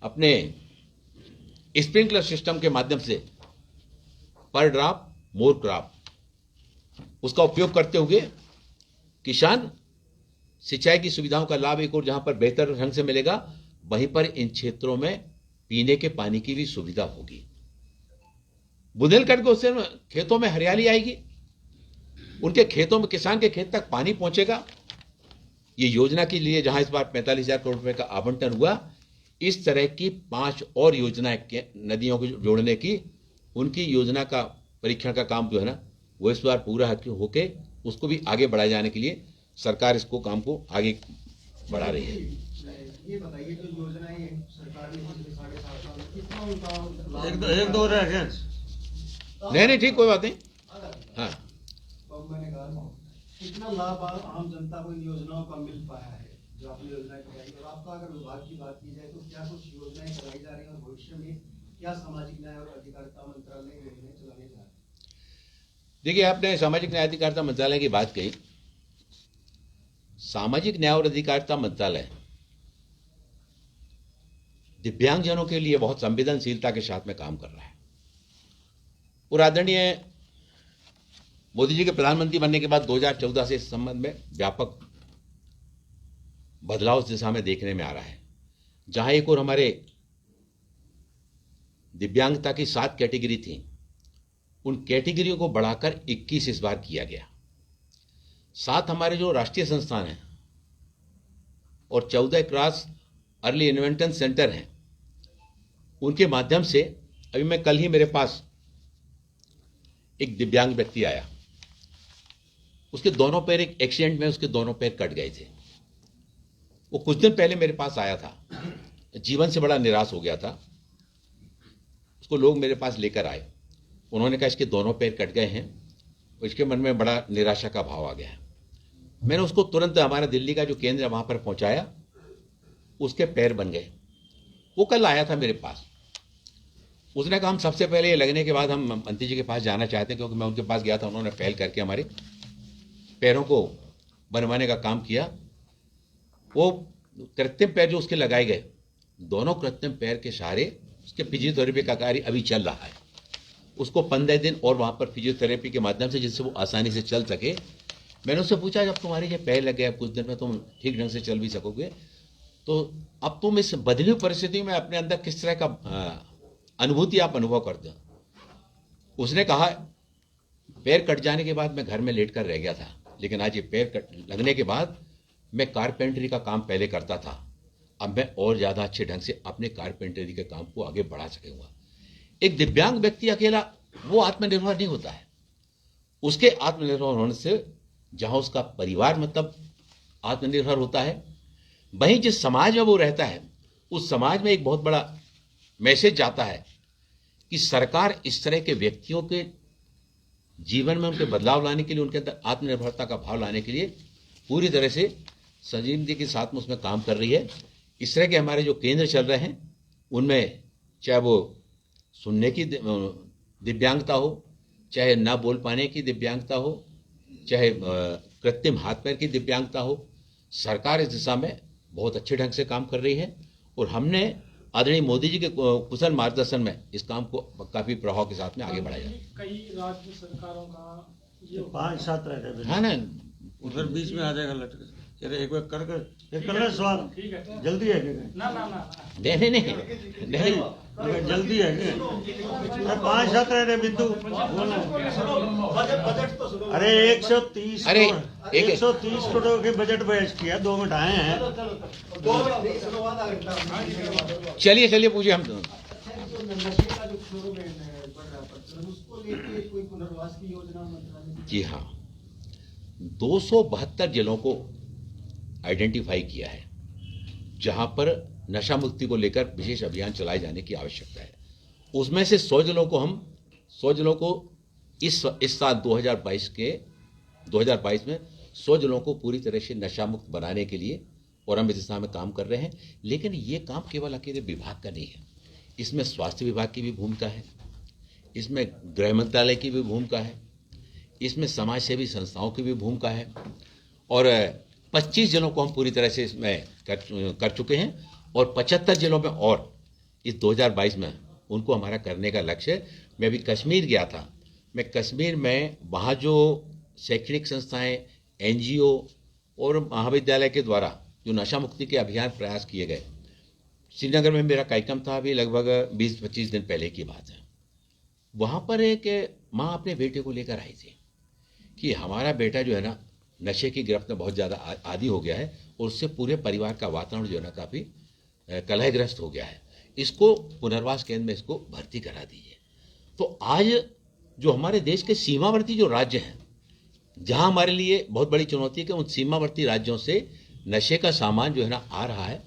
अपने स्प्रिंकलर सिस्टम के माध्यम से पर ड्रॉप मोर क्रॉप उसका उपयोग करते हुए किसान सिंचाई की सुविधाओं का लाभ एक और जहां पर बेहतर ढंग से मिलेगा, वहीं पर इन क्षेत्रों में पीने के पानी की भी सुविधा होगी। बुंदेलखंड के उससे खेतों में हरियाली आएगी, उनके खेतों में किसान के खेत तक पानी पहुंचेगा। ये योजना के लिए जहां इस बार 45,000 करोड़ रुपए का आवंटन हुआ, इस तरह की 5 और योजनाएं नदियों को जोड़ने की, उनकी योजना का परीक्षण का काम जो है ना वो इस बार पूरा होके उसको भी आगे बढ़ाए जाने के लिए सरकार इसको काम को आगे बढ़ा रही है। ये बताइए जो योजनाएं सरकार ने पिछले 7.5 साल में कितना उनका एक दो रह गए। नहीं ठीक, कोई बात नहीं। हाँ, तो मैंने कहा कितना लाभ आम जनता को इन योजनाओं का मिल पाया है जो आपने योजनाएं कराई, और आपका अगर विभाग की बात की जाए तो क्या कुछ योजनाएं चलाई जा रही हैं और भविष्य में क्या सामाजिक न्याय और अधिकारिता मंत्रालय योजनाएं चलाने जा रहे हैं? देखिए, आपने सामाजिक न्याय अधिकारिता मंत्रालय की बात कही। सामाजिक न्याय और अधिकारिता मंत्रालय दिव्यांगजनों के लिए बहुत संवेदनशीलता के साथ में काम कर रहा है और आदरणीय मोदी जी के प्रधानमंत्री बनने के बाद 2014 से इस संबंध में व्यापक बदलाव इस दिशा में देखने में आ रहा है। जहां एक और हमारे दिव्यांगता की 7 कैटेगरी थी, उन कैटेगरियों को बढ़ाकर 21 इस बार किया गया। 7 हमारे जो राष्ट्रीय संस्थान हैं और 14 क्रॉस अर्ली इन्वेंशन सेंटर हैं, उनके माध्यम से अभी मैं कल ही मेरे पास एक दिव्यांग व्यक्ति आया, उसके दोनों पैर एक एक्सीडेंट में उसके दोनों पैर कट गए थे। वो कुछ दिन पहले मेरे पास आया था, जीवन से बड़ा निराश हो गया था। उसको लोग मेरे पास लेकर आए, उन्होंने कहा इसके दोनों पैर कट गए हैं, उसके मन में बड़ा निराशा का भाव आ गया है। मैंने उसको तुरंत हमारा दिल्ली का जो केंद्र है वहां पर पहुंचाया, उसके पैर बन गए। वो कल आया था मेरे पास, उसने कहा हम सबसे पहले ये लगने के बाद हम मंत्री जी के पास जाना चाहते हैं, क्योंकि मैं उनके पास गया था, उन्होंने पहल करके हमारे पैरों को बनवाने का काम किया। वो कृत्रिम पैर जो उसके लगाए गए, दोनों कृत्रिम पैर के सहारे उसके फिजियोथेरेपी का कार्य अभी चल रहा है। उसको 15 दिन और वहां पर फिजियोथेरेपी के माध्यम से, जिससे वो आसानी से चल सके। मैंने उससे पूछा जब तुम्हारे ये पैर लग गए, कुछ दिन में तुम ठीक ढंग से चल भी सकोगे, तो अब तुम इस बदली हुई परिस्थिति में अपने अंदर किस तरह का अनुभूति आप अनुभव करते हो। उसने कहा पैर कट जाने के बाद मैं घर में लेट कर रह गया था, लेकिन आज ये पैर लगने के बाद मैं कारपेंटरी का काम पहले करता था, अब मैं और ज्यादा अच्छे ढंग से अपने कारपेंटरी के काम को आगे बढ़ा सकूंगा। एक दिव्यांग व्यक्ति अकेला वो आत्मनिर्भर नहीं होता है, उसके आत्मनिर्भर होने से जहां उसका परिवार मतलब आत्मनिर्भर होता है, वहीं जिस समाज में वो रहता है उस समाज में एक बहुत बड़ा मैसेज जाता है कि सरकार इस तरह के व्यक्तियों के जीवन में उनके बदलाव लाने के लिए, उनके अंदर आत्मनिर्भरता का भाव लाने के लिए पूरी तरह से संजीवनी के साथ में उसमें काम कर रही है। इस तरह के हमारे जो केंद्र चल रहे हैं, उनमें चाहे वो सुनने की दिव्यांगता हो, चाहे ना बोल पाने की दिव्यांगता हो, चाहे कृत्रिम हाथ पैर की दिव्यांगता हो, सरकार इस दिशा में बहुत अच्छे ढंग से काम कर रही है। और हमने आदरणीय मोदी जी के कुशल मार्गदर्शन में इस काम को काफी प्रभाव के साथ में आगे बढ़ाया। कई राज्य सरकारों का ये 5-7 रह गए। हाँ ना, उधर बीच में आ जाएगा लटके। चलो एक बार कर कर ले सवाल। जल्दी है क्या? नहीं जल्दी है क्या? 5-7 रहे बिंदु बोलो। अरे 130 अरे, 130 करोड़ के बजट पेश किया, 2 मिनट आए हैं। चलिए पूछिए हम तो। जो नशे का जो फ्लोरो में बढ़ रहा है उसको लेके कोई पुनर्वास की योजना मंत्रालय ने? जी हाँ, 272 जिलों को आइडेंटिफाई किया है जहां पर नशा मुक्ति को लेकर विशेष अभियान चलाए जाने की आवश्यकता है। उसमें से 100 जिलों को इस साल 2022 में 100 जिलों को पूरी तरह से नशा मुक्त बनाने के लिए और हम इस दिशा में काम कर रहे हैं। लेकिन ये काम केवल अकेले विभाग का नहीं है, इसमें स्वास्थ्य विभाग की भी भूमिका है, इसमें गृह मंत्रालय की भी भूमिका है, इसमें समाज सेवी संस्थाओं की भी भूमिका है और 25 जिलों को हम पूरी तरह से इसमें कर चुके हैं और 75 जिलों में और इस 2022 में उनको हमारा करने का लक्ष्य है। मैं अभी कश्मीर गया था, मैं कश्मीर में वहाँ जो शैक्षणिक संस्थाएं, NGO और महाविद्यालय के द्वारा जो नशा मुक्ति के अभियान प्रयास किए गए, श्रीनगर में मेरा कार्यक्रम था, अभी लगभग 20-25 दिन पहले की बात है। वहाँ पर एक माँ अपने बेटे को लेकर आई थी कि हमारा बेटा जो है ना नशे की गिरफ्त में बहुत ज़्यादा आदी हो गया है और उससे पूरे परिवार का वातावरण जो है ना काफ़ी कलहग्रस्त हो गया है, इसको पुनर्वास केंद्र में इसको भर्ती करा दीजिए। तो आज जो हमारे देश के सीमावर्ती जो राज्य हैं, जहाँ हमारे लिए बहुत बड़ी चुनौती है कि उन सीमावर्ती राज्यों से नशे का सामान जो है ना आ रहा है,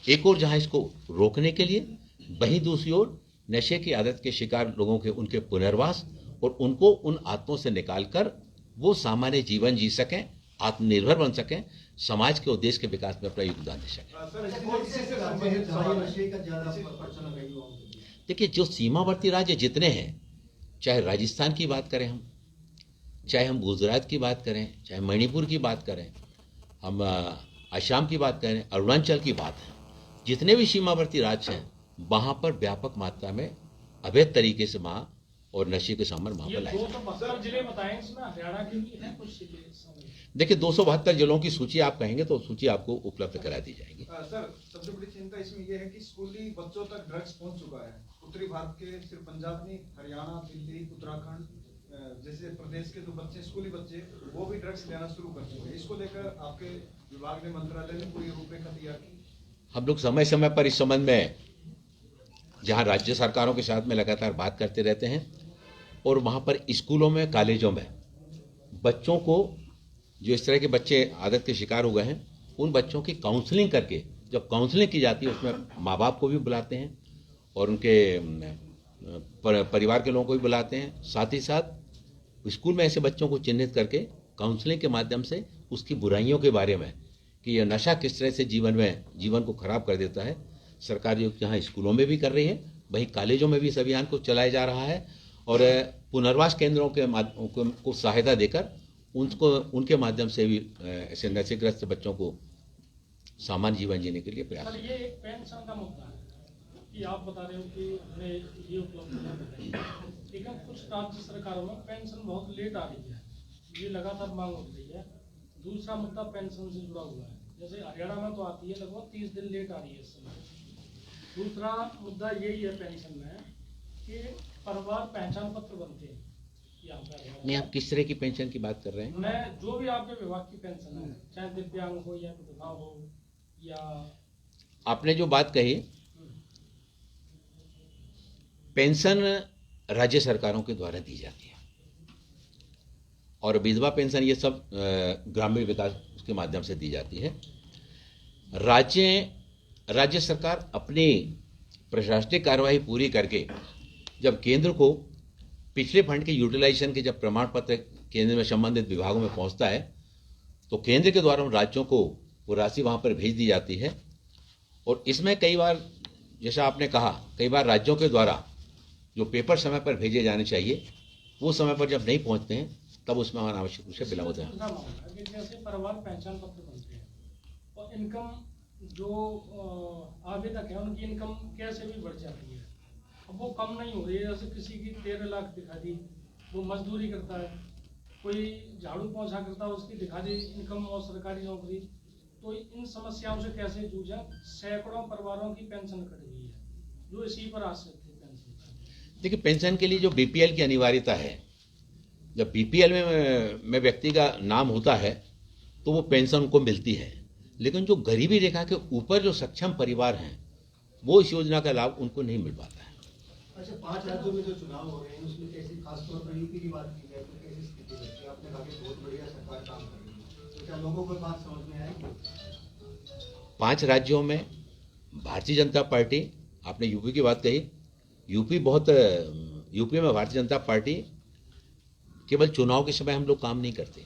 एक और जहाँ इसको रोकने के लिए, वहीं दूसरी ओर नशे की आदत के शिकार लोगों के उनके पुनर्वास और उनको उन आदतों से निकालकर वो सामान्य जीवन जी सकें, आत्मनिर्भर बन सकें, समाज के और देश के विकास में अपना योगदान दे सकें। देखिए, जो सीमावर्ती राज्य जितने हैं, चाहे राजस्थान की बात करें हम, चाहे हम गुजरात की बात करें, चाहे मणिपुर की बात करें, हम असम की बात करें, अरुणाचल की बात है, जितने भी सीमावर्ती राज्य हैं वहाँ पर व्यापक मात्रा में अवैध तरीके से वहाँ और नशे के सामान वहाँ पर लाए। जिले बताएं, इसमें हरियाणा के भी हैं कुछ जिले। देखिए, 272 जिलों की सूची आप कहेंगे तो सूची आपको उपलब्ध करा दी जाएगी। सर, सबसे बड़ी चिंता इसमें यह है कि स्कूली बच्चों तक ड्रग्स पहुंच चुका है। उत्तरी भारत के सिर्फ पंजाब नहीं, हरियाणा, दिल्ली, उत्तराखंड जैसे प्रदेश के जो बच्चे, स्कूली बच्चे, वो भी ड्रग्स लेना शुरू कर चुके हैं। इसको लेकर आपके विभाग ने, मंत्रालय ने पूरी रूपरेखा तैयार की? हम लोग समय समय पर इस संबंध में जहाँ राज्य सरकारों के साथ में लगातार बात करते रहते हैं और वहाँ पर स्कूलों में, कॉलेजों में बच्चों को, जो इस तरह के बच्चे आदत के शिकार हो गए हैं, उन बच्चों की काउंसलिंग करके, जब काउंसलिंग की जाती है उसमें माँ बाप को भी बुलाते हैं और उनके परिवार के लोगों को भी बुलाते हैं। साथ ही साथ स्कूल में ऐसे बच्चों को चिन्हित करके काउंसलिंग के माध्यम से उसकी बुराइयों के बारे में कि यह नशा किस तरह से जीवन को खराब कर देता है, सरकार जो यहाँ स्कूलों में भी कर रही है, वहीं कॉलेजों में भी इस अभियान को चलाया जा रहा है और पुनर्वास केंद्रों के को सहायता देकर उनके माध्यम से भी ऐसे नशाग्रस्त बच्चों को सामान्य जीवन जीने के लिए प्रयास। सर, ये एक पेंशन का मुद्दा है कि आप बता रहे हो कि हमने ये उपलब्ध नहीं, लेकिन कुछ राज्य सरकारों में पेंशन बहुत लेट आ रही है, ये लगातार मांग उठ रही है। दूसरा मुद्दा पेंशन से जुड़ा हुआ है, जैसे हरियाणा में तो आती है, लगभग 30 दिन लेट आ रही है इस समय। दूसरा मुद्दा यही है पेंशन में कि परिवार पहचान पत्र बनते हैं। नहीं, आप किस तरह की पेंशन की बात कर रहे हैं? मैं जो भी आपके विभाग की पेंशन है, चाहे दिव्यांग हो या विधवा हो या, आपने जो बात कही, पेंशन राज्य सरकारों के द्वारा दी जाती है और विधवा पेंशन ये सब ग्रामीण विकास के माध्यम से दी जाती है। राज्य सरकार अपनी प्रशासनिक कार्यवाही पूरी करके जब केंद्र को पिछले फंड के यूटिलाइजेशन के जब प्रमाण पत्र केंद्र में संबंधित विभागों में पहुंचता है तो केंद्र के द्वारा उन राज्यों को वो राशि वहां पर भेज दी जाती है और इसमें कई बार, जैसा आपने कहा, कई बार राज्यों के द्वारा जो पेपर समय पर भेजे जाने चाहिए वो समय पर जब नहीं पहुंचते हैं तब उसमें अनावश्यक रूप से विलंब होता है। जैसे परिवार पहचान पत्र बनते हैं और इनकम जो आवेदक है उनकी इनकम कैसे भी बढ़ जाती है, अब वो कम नहीं हो रही है। जैसे किसी की 13 लाख दिखा दी, वो मजदूरी करता है, कोई झाड़ू पोंछा करता है, उसकी दिखा दी इनकम और सरकारी नौकरी, तो इन समस्याओं से कैसे जूझें? सैकड़ों परिवारों की पेंशन कट गई है जो इसी पर आश्रित थे पेंशन। देखिए, पेंशन के लिए जो बीपीएल की अनिवार्यता है, जब बीपीएल में व्यक्ति का नाम होता है तो वो पेंशन उनको मिलती है, लेकिन जो गरीबी रेखा के ऊपर जो सक्षम परिवार हैं वो इस योजना का लाभ उनको नहीं मिल पाता है। अच्छा, 5 राज्यों में जो चुनाव हो रहे हैं उसमें कैसी, खासतौर पर यूपी की बात की जाए तो कैसी स्थिति रहती है? आपने कहा कि बहुत बढ़िया सरकार काम कर रही है, तो क्या लोगों को बात समझ में आएगी? 5 राज्यों में भारतीय जनता पार्टी, आपने यूपी की बात कही, यूपी में भारतीय जनता पार्टी केवल चुनाव के समय हम लोग काम नहीं करते,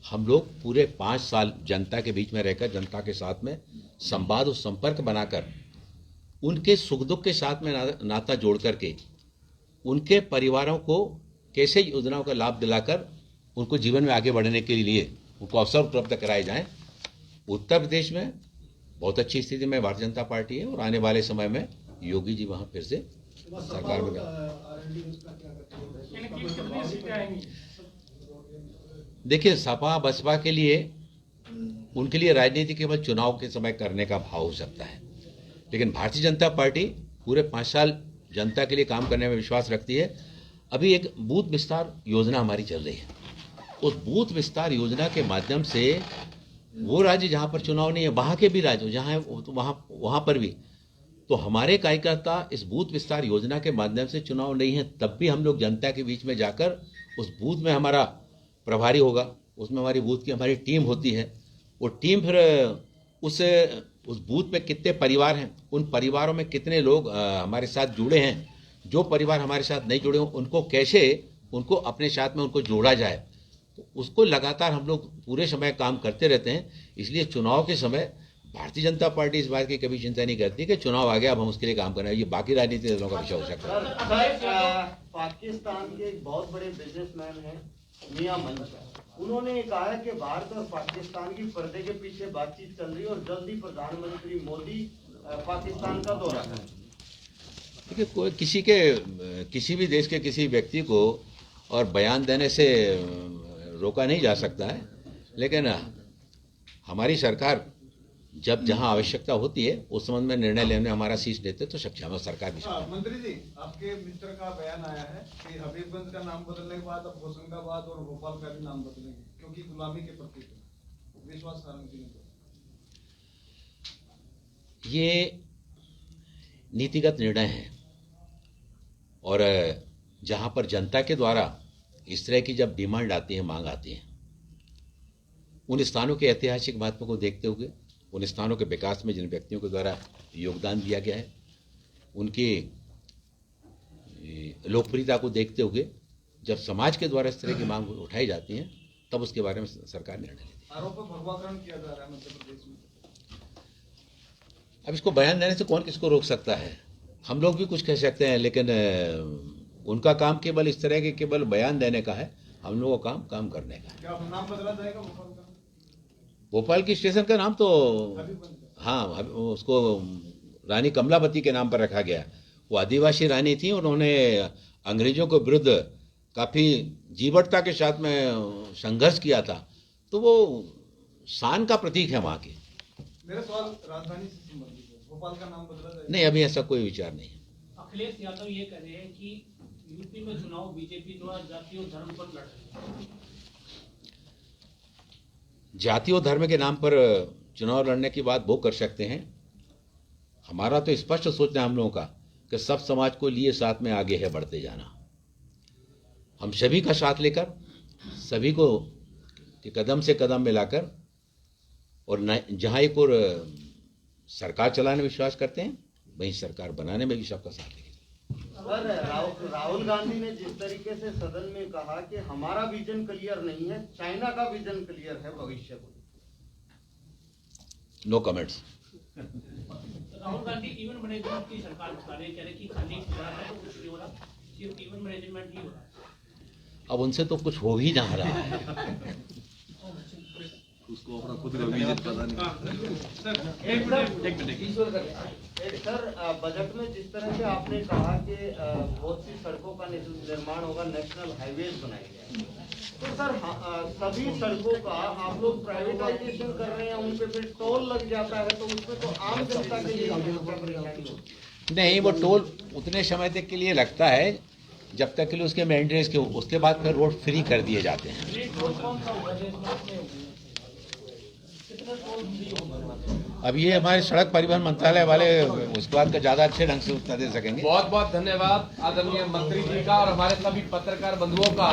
हम लोग पूरे 5 साल जनता के बीच में रहकर, जनता के साथ में संवाद और संपर्क बनाकर, उनके सुख दुख के साथ में नाता जोड़ करके उनके परिवारों को कैसे योजनाओं का लाभ दिलाकर उनको जीवन में आगे बढ़ने के लिए उनको अवसर उपलब्ध कराए जाएं। उत्तर प्रदेश में बहुत अच्छी स्थिति में भारतीय जनता पार्टी है और आने वाले समय में योगी जी वहां फिर से सरकार में इनकी कितनी सीटें आएंगी? देखिए, सपा बसपा के लिए, उनके लिए राजनीति केवल चुनाव के समय करने का भाव हो सकता है, लेकिन भारतीय जनता पार्टी पूरे 5 साल जनता के लिए काम करने में विश्वास रखती है। अभी एक बूथ विस्तार योजना हमारी चल रही है, उस बूथ विस्तार योजना के माध्यम से वो राज्य जहां पर चुनाव नहीं है, वहां के भी राज्य जहां है तो वहां पर भी तो हमारे कार्यकर्ता इस बूथ विस्तार योजना के माध्यम से, चुनाव नहीं है तब भी हम लोग जनता के बीच में जाकर उस बूथ में हमारा प्रभारी होगा, उसमें हमारी बूथ की हमारी टीम होती है, वो टीम फिर उस बूथ में कितने परिवार हैं, उन परिवारों में कितने लोग हमारे साथ जुड़े हैं, जो परिवार हमारे साथ नहीं जुड़े हों उनको कैसे उनको अपने साथ में उनको जोड़ा जाए, तो उसको लगातार हम लोग पूरे समय काम करते रहते हैं। इसलिए चुनाव के समय भारतीय जनता पार्टी इस बात की कभी चिंता नहीं करती कि चुनाव आ गया अब हम उसके लिए काम करना है, ये बाकी राजनीतिक दलों का विषय हो सकता है। पाकिस्तान के एक बहुत बड़े बिजनेसमैन हैं मियां मंशा, उन्होंने कहा है कि भारत और पाकिस्तान की पर्दे के पीछे बातचीत चल रही है और जल्द ही प्रधानमंत्री मोदी पाकिस्तान का दौरा करें। देखिए, कोई किसी भी देश के किसी व्यक्ति को और बयान देने से रोका नहीं जा सकता है, लेकिन हमारी सरकार जब जहां आवश्यकता होती है उस संबंध में निर्णय लेने में हमारा शीर्ष नेतृत्व सक्षम है, सरकार भी। मंत्री जी, आपके मित्र का बयान आया है कि हबीबगंज का नाम बदलने के बाद अब होशंगाबाद और भोपाल का भी नाम बदलेंगे क्योंकि गुलामी के प्रतीक है। विश्वास सारंगी ने ये नीतिगत निर्णय है और जहां पर जनता के द्वारा इस तरह की जब डिमांड आती है, मांग आती है, उन स्थानों के ऐतिहासिक महत्व को देखते हुए, उन स्थानों के विकास में जिन व्यक्तियों के द्वारा योगदान दिया गया है, उनकी लोकप्रियता को देखते हुए जब समाज के द्वारा इस तरह की मांग उठाई जाती है तब उसके बारे में सरकार निर्णय लेती है। आरोप भगवाकरण किया जा रहा है मध्य प्रदेश में। अब इसको बयान देने से कौन किसको रोक सकता है? हम लोग भी कुछ कह सकते हैं, लेकिन उनका काम केवल इस तरह के केवल बयान देने का है, हम लोगों का काम करने का है। क्या नाम बदला जाएगा भोपाल का? भोपाल की स्टेशन का नाम तो हाँ, उसको रानी कमलावती के नाम पर रखा गया। वो आदिवासी रानी थी, उन्होंने अंग्रेजों के विरुद्ध काफी जीवटता के साथ में संघर्ष किया था, तो वो शान का प्रतीक है वहां की। मेरा सवाल राजधानी से संबंधित है, भोपाल का नाम बदला जाएगा? नहीं, अभी ऐसा कोई विचार नहीं है। अखिलेश यादव ये कह रहे हैं कि यूपी में चुनाव बीजेपी द्वारा जाति और धर्म पर लड़ रही है। जाति और धर्म के नाम पर चुनाव लड़ने की बात वो कर सकते हैं, हमारा तो स्पष्ट सोचना है हम लोगों का कि सब समाज को लिए साथ में आगे है बढ़ते जाना। हम सभी का साथ लेकर, सभी को कदम से कदम मिलाकर, और जहां एक और सरकार चलाने में विश्वास करते हैं, वहीं सरकार बनाने में भी सबका साथ लेंगे। सर, राहुल गांधी ने जिस तरीके से सदन में कहा कि हमारा विजन क्लियर नहीं है, चाइना का विजन क्लियर है भविष्य को, no comments. Rahul Gandhi event management की सरकार बता रहे, कह रहे कि खाली कुछ नहीं हो रहा, सिर्फ इवेंट मैनेजमेंट ही हो रहा है। अब उनसे तो कुछ हो ही ना रहा है। उसको अपना खुद का विजन पता नहीं। सर बजट में जिस तरह से आपने कहा कि बहुत सी सड़कों का निर्माण होगा, नेशनल हाईवेज बनाए गए, तो सर सभी सड़कों का आप लोग प्राइवेटाइजेशन कर रहे हैं, उन पे फिर टोल लग जाता है, तो उसमें तो आम जनता के लिए परेशानी होती है। नहीं, वो टोल उतने समय तक के लिए लगता है जब तक के लिए उसके मेंटेनेंस के, उसके बाद फिर रोड फ्री कर दिए जाते हैं। अब ये हमारे सड़क परिवहन मंत्रालय वाले उस बात का ज्यादा अच्छे ढंग से उत्तर दे सकेंगे। बहुत बहुत धन्यवाद आदरणीय मंत्री जी का और हमारे सभी पत्रकार बंधुओं का